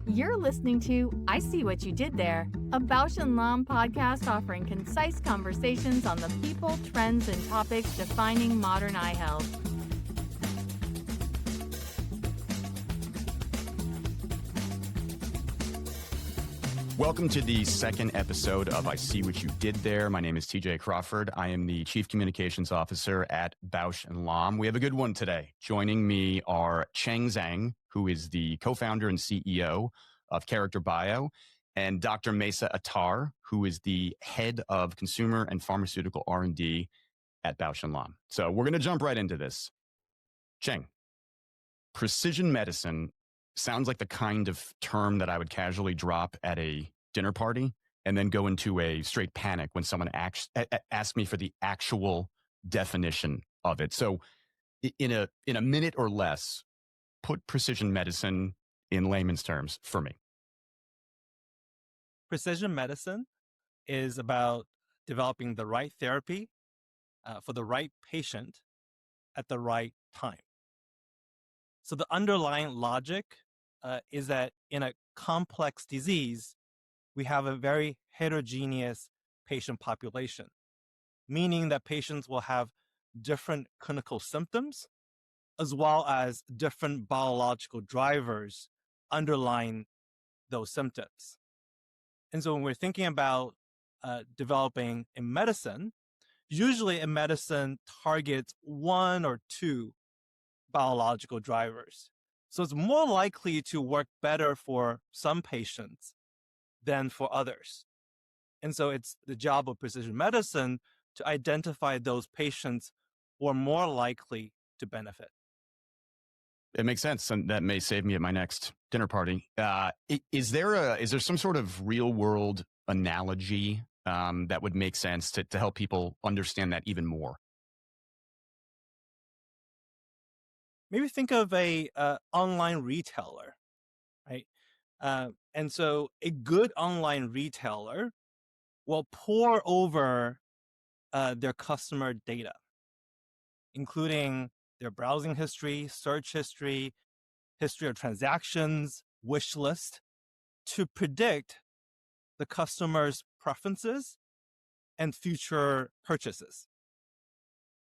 You're listening to I See What You Did There, a Bausch Lomb podcast offering concise conversations on the people, trends, and topics defining modern eye health. Welcome to the second episode of I See What You Did There. My name is TJ Crawford. I am the Chief Communications Officer at Bausch Lomb. We have a good one today. Joining me are Cheng Zhang, who is the co-founder and CEO of Character Bio, and Dr. Mayssa Attar, who is the head of Consumer and Pharmaceutical R&D at Bausch Lomb. So we're going to jump right into this. Cheng, precision medicine sounds like the kind of term that I would casually drop at a dinner party and then go into a straight panic when someone asks me for the actual definition of it. So in a minute or less, put precision medicine in layman's terms for me. Precision medicine is about developing the right therapy for the right patient at the right time. So the underlying logic is that in a complex disease, we have a very heterogeneous patient population, meaning that patients will have different clinical symptoms as well as different biological drivers underlying those symptoms. And so when we're thinking about developing a medicine, usually a medicine targets one or two biological drivers. So it's more likely to work better for some patients than for others. And so it's the job of precision medicine to identify those patients who are more likely to benefit. It makes sense, and that may save me at my next dinner party. Is there some sort of real world analogy that would make sense to help people understand that even more? Maybe think of a online retailer, right? And so a good online retailer will pore over their customer data, including their browsing history, search history, history of transactions, wish list, to predict the customer's preferences and future purchases.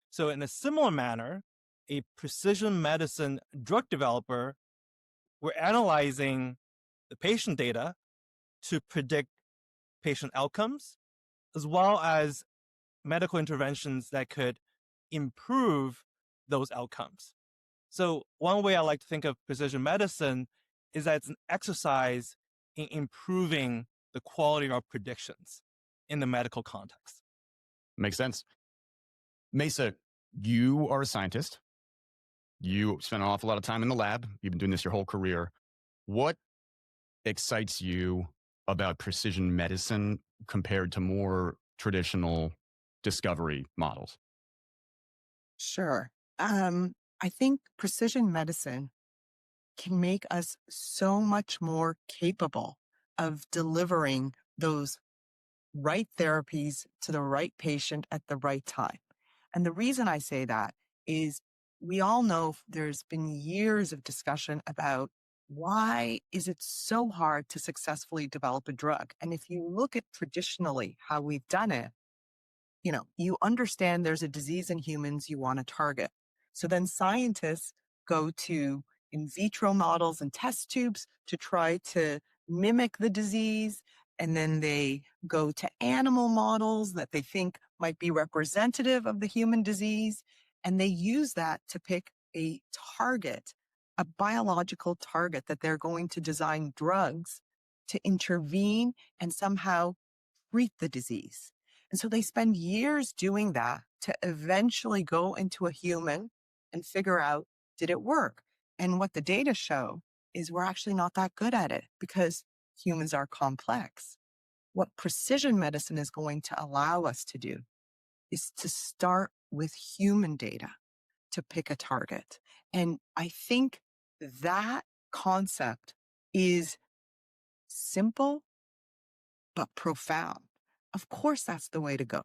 So in a similar manner, a precision medicine drug developer, we're analyzing the patient data to predict patient outcomes, as well as medical interventions that could improve those outcomes. So one way I like to think of precision medicine is that it's an exercise in improving the quality of our predictions in the medical context. Makes sense. Mayssa, you are a scientist. You spent an awful lot of time in the lab. You've been doing this your whole career. What excites you about precision medicine compared to more traditional discovery models? Sure. I think precision medicine can make us so much more capable of delivering those right therapies to the right patient at the right time. And the reason I say that is we all know there's been years of discussion about why is it so hard to successfully develop a drug? And if you look at traditionally how we've done it, you understand there's a disease in humans you want to target. So then scientists go to in vitro models and test tubes to try to mimic the disease. And then they go to animal models that they think might be representative of the human disease. And they use that to pick a target, a biological target that they're going to design drugs to intervene and somehow treat the disease. And so they spend years doing that to eventually go into a human and figure out, did it work? And what the data show is we're actually not that good at it because humans are complex. What precision medicine is going to allow us to do is to start with human data to pick a target. And I think that concept is simple, but profound. Of course, that's the way to go.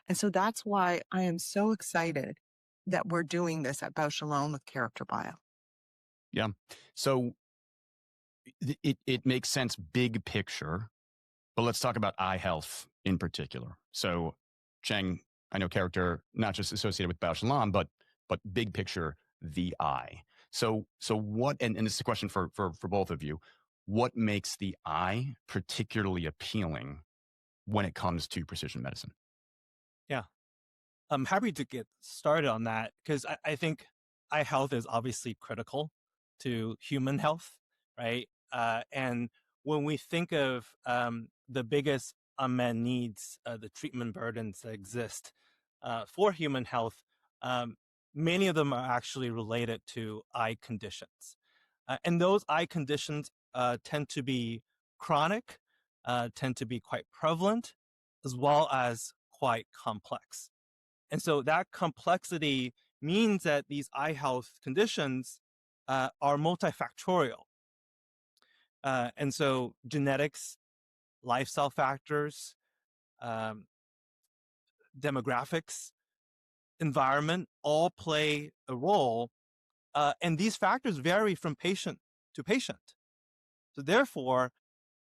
And so that's why I am so excited that we're doing this at Bausch Lomb with Character Bio. Yeah. So it makes sense big picture, but let's talk about eye health in particular. So, Cheng, I know character not just associated with Bausch Lomb, but big picture, the eye. So what? And this is a question for both of you. What makes the eye particularly appealing when it comes to precision medicine? Yeah, I'm happy to get started on that because I think eye health is obviously critical to human health, right? And when we think of the biggest unmet needs, the treatment burdens that exist for human health, um, many of them are actually related to eye conditions. And those eye conditions tend to be chronic, tend to be quite prevalent, as well as quite complex. And so that complexity means that these eye health conditions are multifactorial. And so genetics, lifestyle factors, um, demographics, environment all play a role. And these factors vary from patient to patient. So therefore,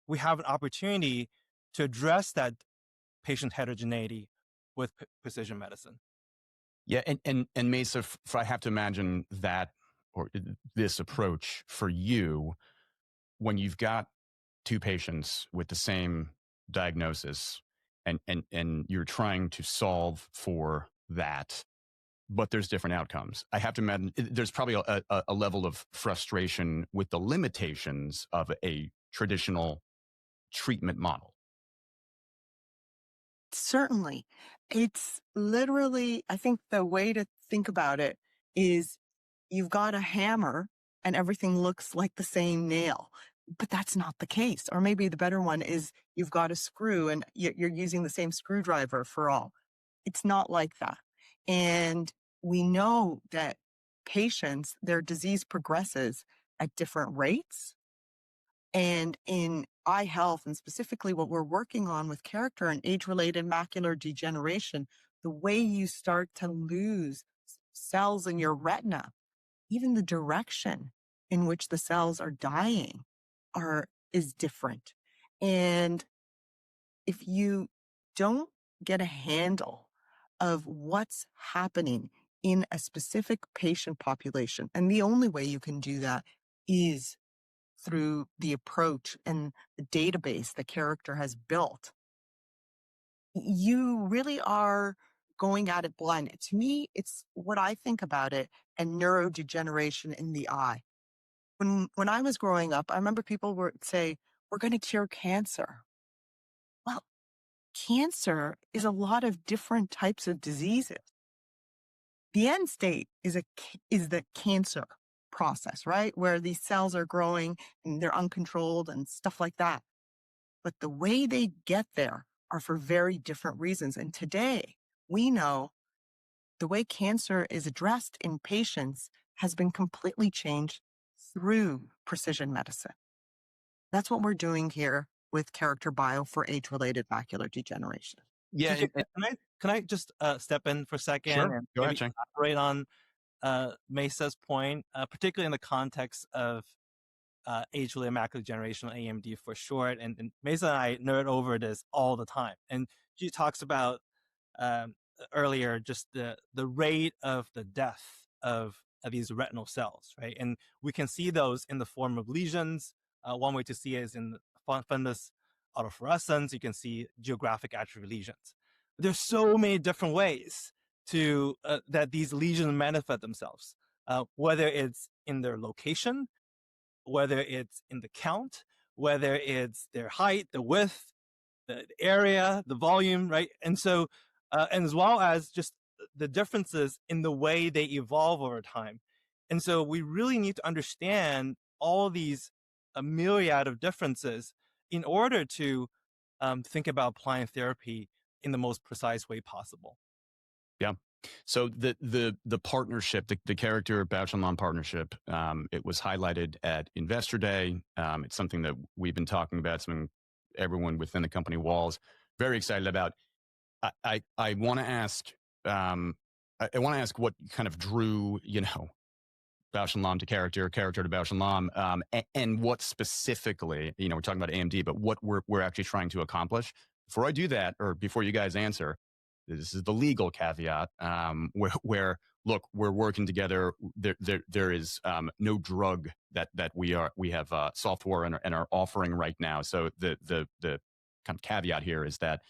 we have an opportunity to address that patient heterogeneity with precision medicine. Yeah, and Mayssa, I have to imagine that, or this approach for you, when you've got two patients with the same diagnosis, and you're trying to solve for that, but there's different outcomes. I have to imagine there's probably a level of frustration with the limitations of a traditional treatment model. Certainly. It's literally, I think the way to think about it is you've got a hammer and everything looks like the same nail, but that's not the case. Or maybe the better one is you've got a screw and you're using the same screwdriver for all. It's not like that. And we know that patients, their disease progresses at different rates. And in eye health, and specifically what we're working on with character and age-related macular degeneration, the way you start to lose cells in your retina, even the direction in which the cells are dying is different. And if you don't get a handle of what's happening in a specific patient population, and the only way you can do that is through the approach and the database the character has built, you really are going at it blind. To me, it's what I think about it and neurodegeneration in the eye. When I was growing up, I remember people would say, we're going to cure cancer. Well, cancer is a lot of different types of diseases. The end state is the cancer process, right? Where these cells are growing and they're uncontrolled and stuff like that. But the way they get there are for very different reasons. And today we know the way cancer is addressed in patients has been completely changed through precision medicine. That's what we're doing here with Character Bio for age-related macular degeneration. Yeah, TJ, can I just step in for a second sure. and Go ahead, maybe Cheng. elaborate on Mayssa's point, particularly in the context of age-related macular degeneration, AMD for short. And Mayssa and I nerd over this all the time. And she talks about earlier just the rate of the death of these retinal cells, right? And we can see those in the form of lesions. One way to see it is in fundus autofluorescence. You can see geographic atrophy lesions. There's so many different ways to that these lesions manifest themselves, whether it's in their location, whether it's in the count, whether it's their height, the width, the area, the volume, right? And so, and as well as just the differences in the way they evolve over time. And so we really need to understand all these a myriad of differences in order to think about applying therapy in the most precise way possible. Yeah. So the partnership, the character Bausch and Lomb partnership, it was highlighted at Investor Day. It's something that we've been talking about, something everyone within the company walls very excited about. I want to ask, I want to ask what kind of drew Bausch Lomb to character to Bausch Lomb, and what specifically, we're talking about AMD, but what we're actually trying to accomplish. Before I do that, or before you guys answer, this is the legal caveat, where look, we're working together. There is no drug that we have software and are offering right now. So the kind of caveat here is that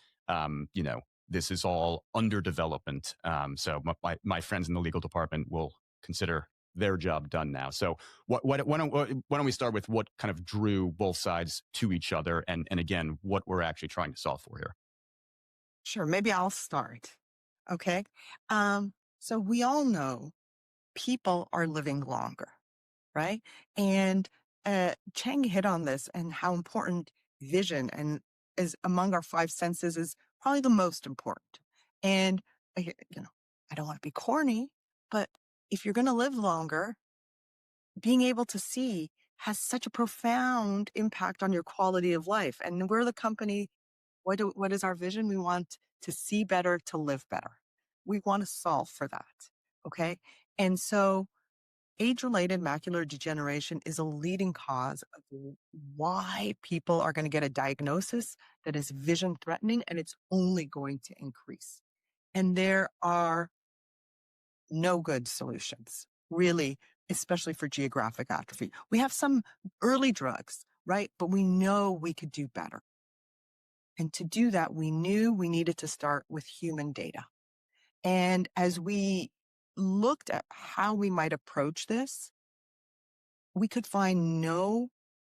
this is all under development. So my friends in the legal department will consider their job done now. So why don't we start with what kind of drew both sides to each other, and again, what we're actually trying to solve for here. Sure. Maybe I'll start. Okay. So we all know people are living longer, right? And Cheng hit on this and how important vision and is among our five senses is probably the most important. And I don't want to be corny, but if you're going to live longer, being able to see has such a profound impact on your quality of life. And we're the company. What is our vision? We want to see better, to live better. We want to solve for that. Okay. And so age-related macular degeneration is a leading cause of why people are going to get a diagnosis that is vision threatening, and it's only going to increase. And there are no good solutions, really, especially for geographic atrophy. We have some early drugs, right? But we know we could do better. And to do that, we knew we needed to start with human data. And as we looked at how we might approach this, we could find no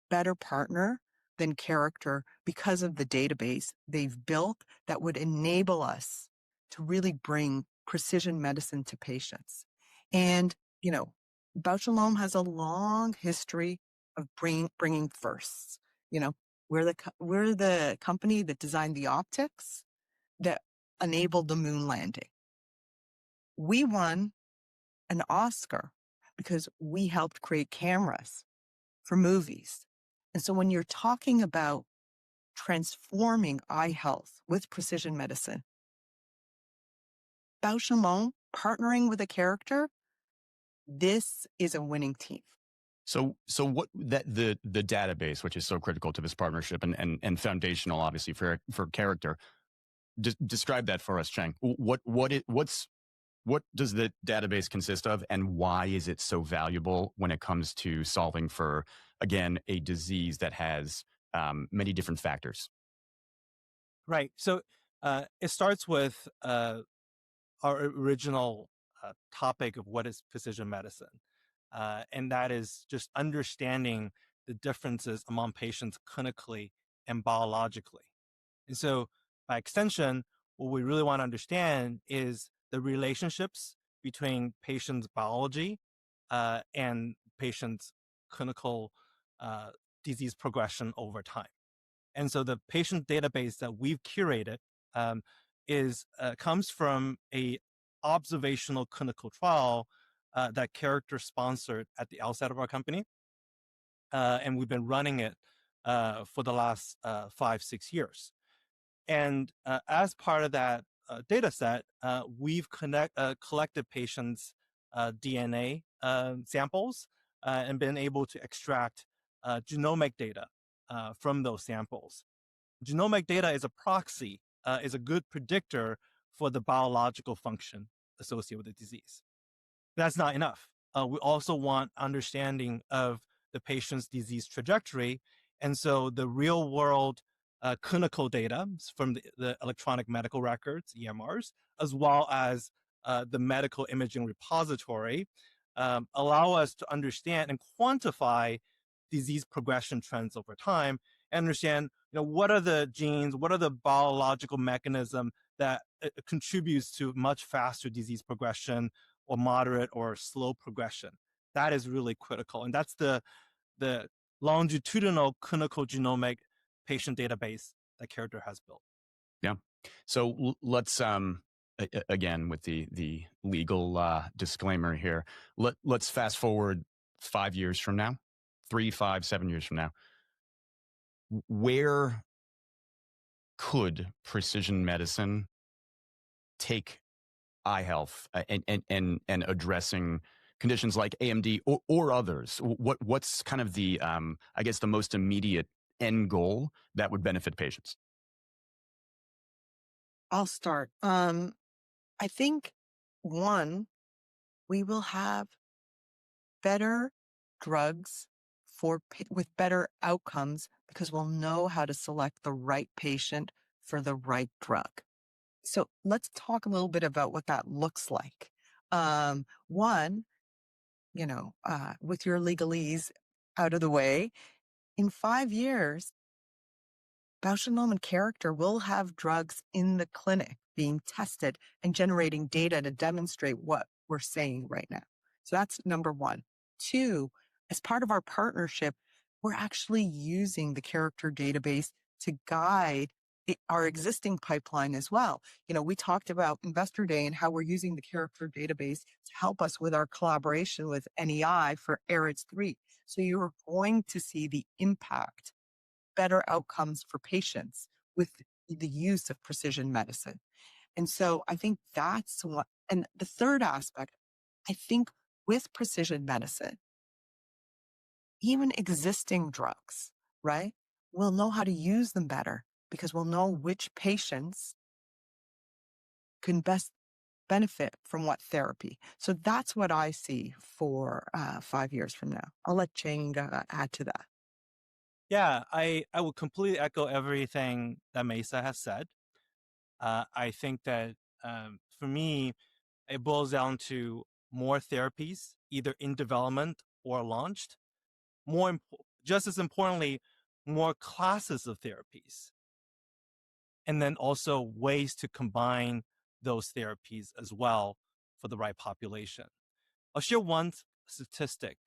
better partner than Character because of the database they've built that would enable us to really bring precision medicine to patients. And, Bausch Lomb has a long history of bringing firsts. We're the company that designed the optics that enabled the moon landing. We won an Oscar because we helped create cameras for movies. And so when you're talking about transforming eye health with precision medicine, Bausch Lomb partnering with a Character, this is a winning team. So what the database, which is so critical to this partnership and foundational, obviously, for Character, describe that for us, Cheng. What does the database consist of, and why is it so valuable when it comes to solving for, again, a disease that has many different factors? Right. So it starts with our original topic of what is precision medicine. And that is just understanding the differences among patients clinically and biologically. And so by extension, what we really want to understand is the relationships between patients' biology and patients' clinical disease progression over time. And so the patient database that we've curated comes from a observational clinical trial that Character sponsored at the outset of our company. And we've been running it for the last 5-6 years. And as part of that data set, we've collected patients' DNA samples and been able to extract genomic data from those samples. Genomic data is a proxy, is a good predictor for the biological function associated with the disease. That's not enough. We also want understanding of the patient's disease trajectory. And so the real world clinical data from the electronic medical records, EMRs, as well as the medical imaging repository, allow us to understand and quantify disease progression trends over time and understand, what are the genes, what are the biological mechanism that contributes to much faster disease progression or moderate or slow progression. That is really critical. And that's the longitudinal clinical genomic patient database that Character has built. Yeah. So let's, again, with the legal disclaimer here, let's fast forward 5 years from now, 3, 5, 7 years from now. Where could precision medicine take eye health and addressing conditions like AMD or others? What's kind of the, I guess, the most immediate end goal that would benefit patients? I'll start. I think one, we will have better drugs with better outcomes because we'll know how to select the right patient for the right drug. So let's talk a little bit about what that looks like. One, with your legalese out of the way, in 5 years, Bausch Lomb and Character will have drugs in the clinic being tested and generating data to demonstrate what we're saying right now. So that's number one. Two, as part of our partnership, we're actually using the Character database to guide our existing pipeline as well. We talked about Investor Day and how we're using the Character database to help us with our collaboration with NEI for ARIDS3. So you're going to see the impact, better outcomes for patients with the use of precision medicine. And so I think that's what, and the third aspect, I think with precision medicine, even existing drugs, right, we'll know how to use them better because we'll know which patients can best benefit from what therapy. So that's what I see for 5 years from now. I'll let Cheng add to that. Yeah, I would completely echo everything that Mayssa has said. I think that for me, it boils down to more therapies, either in development or launched. Just as importantly, more classes of therapies. And then also ways to combine those therapies as well for the right population. I'll share one statistic.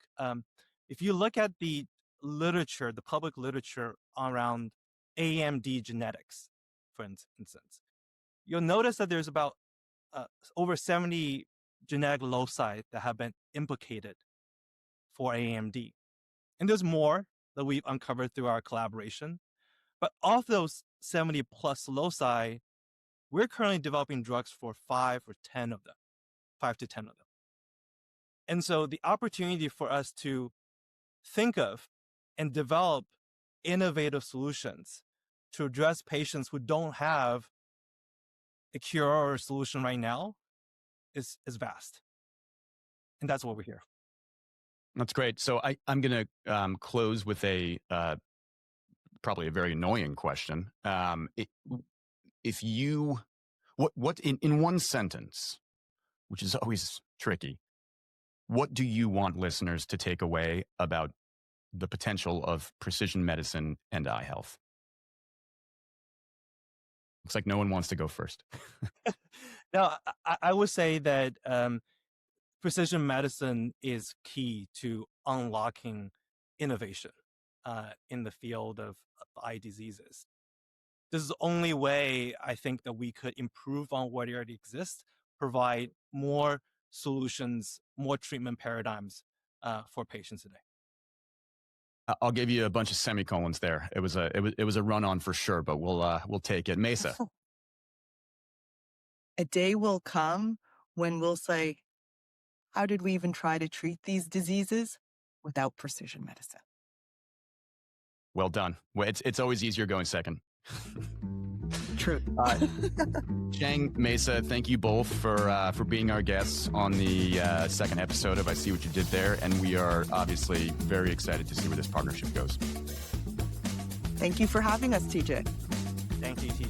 If you look at the literature, the public literature around AMD genetics, for instance, you'll notice that there's about over 70 genetic loci that have been implicated for AMD. And there's more that we've uncovered through our collaboration. But of those 70 plus loci, we're currently developing drugs for 5 to 10 of them. And so the opportunity for us to think of and develop innovative solutions to address patients who don't have a cure or a solution right now is vast. And that's what we're here. That's great. So I'm going to close with a probably a very annoying question. If you, what in one sentence, which is always tricky, what do you want listeners to take away about the potential of precision medicine and eye health? Looks like no one wants to go first. Now, I would say that precision medicine is key to unlocking innovation in the field of eye diseases. This is the only way I think that we could improve on what already exists, provide more solutions, more treatment paradigms for patients today. I'll give you a bunch of semicolons there. It was a run on for sure, but we'll take it. Mayssa. A day will come when we'll say, how did we even try to treat these diseases without precision medicine? Well done. Well, it's always easier going second. True. Cheng, Mayssa, thank you both for being our guests on the second episode of I See What You Did There, and we are obviously very excited to see where this partnership goes. Thank you for having us, TJ. Thank you, TJ.